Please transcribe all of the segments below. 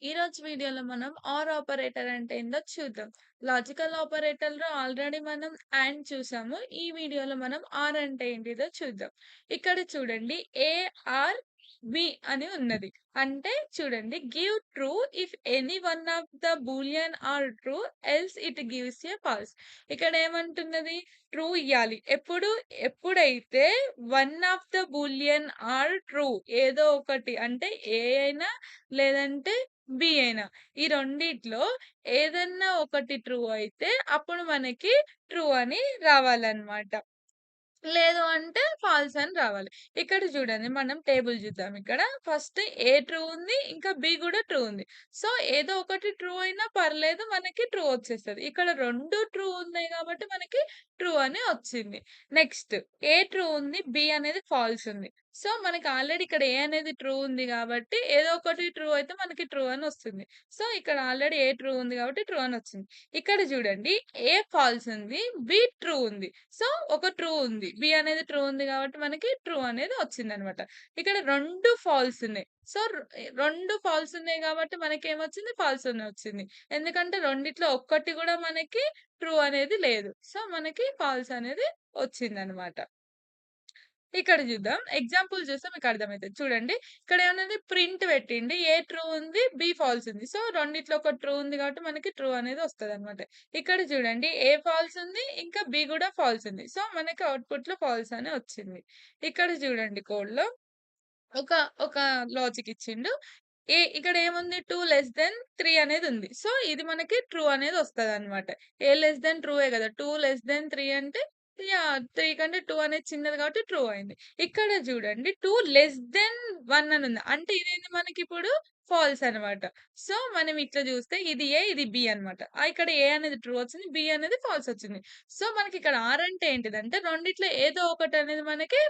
ఈరోజు వీడియోలో మనం ఆర్ ఆపరేటర్ అంటే ఏందో చూద్దాం. లాజికల్ ఆపరేటర్‌లో ఆల్రెడీ మనం అండ్ చూసాము. ఈ వీడియోలో మనం ఆర్ అంటే ఏంటిదో చూద్దాం. ఇక్కడ చూడండి ఏఆర్ బి అని ఉన్నది. అంటే చూడండి give true if any one of the boolean are true else it gives a false. ఇక్కడ ఏమంటున్నది? ట్రూ ఇయ్యాలి. ఎప్పుడైతే one of the boolean are true ఏదో ఒకటి అంటే ఏ అయినా లేదంటే బి అయినా. ఈ రెండిట్లో ఏదన్నా ఒకటి ట్రూ అయితే అప్పుడు మనకి ట్రూ అని రావాలన్నమాట. లేదు అంటే ఫాల్స్ అని రావాలి. ఇక్కడ చూడండి మనం టేబుల్ చూద్దాం ఇక్కడ. ఫస్ట్ ఏ ట్రూ ఉంది. ఇంకా బి కూడా ట్రూ ఉంది. సో, ఏదో ఒకటి ట్రూ అయినా పర్లేదు మనకి ట్రూ వచ్చేస్తది. ఇక్కడ 2 ట్రూ ఉన్నాయి కాబట్టి మనకి ట్రూ అని వచ్చింది. నెక్స్ట్ ఏ ట్రూ ఉంది. బి అనేది ఫాల్స్ ఉంది. సో, మనకి ఆల్రెడీ ఇక్కడ ఏ అనేది ట్రూ ఉంది కాబట్టి ఏదో ఒకటి ట్రూ అయితే మనకి ట్రూ అని వస్తుంది. సో, ఇక్కడ ఆల్రెడీ ఏ ట్రూ ఉంది కాబట్టి ట్రూ అని వచ్చింది. ఇక్కడ చూడండి ఏ ఫాల్స్ ఉంది. బి ట్రూ ఉంది. సో, ఒక ట్రూ ఉంది. బి అనేది ట్రూ ఉంది కాబట్టి మనకి ట్రూ అనేది వచ్చిందనమాట. ఇక్కడ 2 ఫాల్స్ ఉన్నాయి. సో, 2 ఫాల్స్ ఉన్నాయి కాబట్టి మనకేమొచ్చింది? ఫాల్స్ అని వచ్చింది. ఎందుకంటే రెండిట్లో ఒక్కటి గూడా మనకి ట్రూ అనేది లేదు. సో, మనకి ఫాల్స్ అనేది వచ్చిందనమాట. ఇక్కడ చూద్దాం. ఎగ్జాంపుల్ చూస్తే మీకు అర్థమైతది. చూడండి. ఇక్కడ ఏమున్నది ప్రింట్ పెట్టిండు. ఏ ట్రూ ఉంది. బి ఫాల్స్ ఉంది. సో, రెండిట్లో ఒక ట్రూ ఉంది కాబట్టి మనకి ట్రూ అనేది వస్తదనమాట. ఇక్కడ చూడండి. ఏ ఫాల్స్ ఉంది. ఇంకా బి కూడా ఫాల్స్ ఉంది. సో, మనకి అవుట్‌పుట్‌లో ఫాల్స్ అని వచ్చింది. ఇక్కడ చూడండి కోడ్‌లో ఒక ఒక లాజిక్ ఇచ్చిండు. ఇక్కడ ఏముంది 2 <3 అనేది ఉంది. సో, ఇది మనకి ట్రూ అనేది వస్తదనమాట. ట్రూయే కదా! 2 <3 అంటే యాహ్! 3 కంటే 2 అనేది చిన్నది కాబట్టి ట్రూ అయింది. ఇక్కడ చూడండి 2 <1 అని ఉంది. అంటే ఇదేంది మనకిప్పుడు ఫాల్స్ అనమాట. సో, మనం ఇట్లా చూస్తే ఇది ఏ, ఇది బి అనమాట. ఇక్కడ ఏ అనేది ట్రూ వచ్చింది. బి అనేది ఫాల్స్ వచ్చింది. సో, మనకిక్కడ ఆర్ అంటే ఏంటిదంటే రెండిట్లో ఏదో ఒకటి అనేది మనకి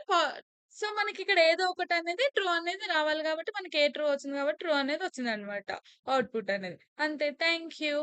సో, మనకిక్కడ ఏదో ఒకటనేది ట్రూ అనేది రావాలి గాబట్టి, మనకి ఏ ట్రూ వచ్చింది గాబట్టి, ట్రూ అనేది వచ్చిందనమాట. ఔట్‌పుట్ అనేది. అంతే. Thank you.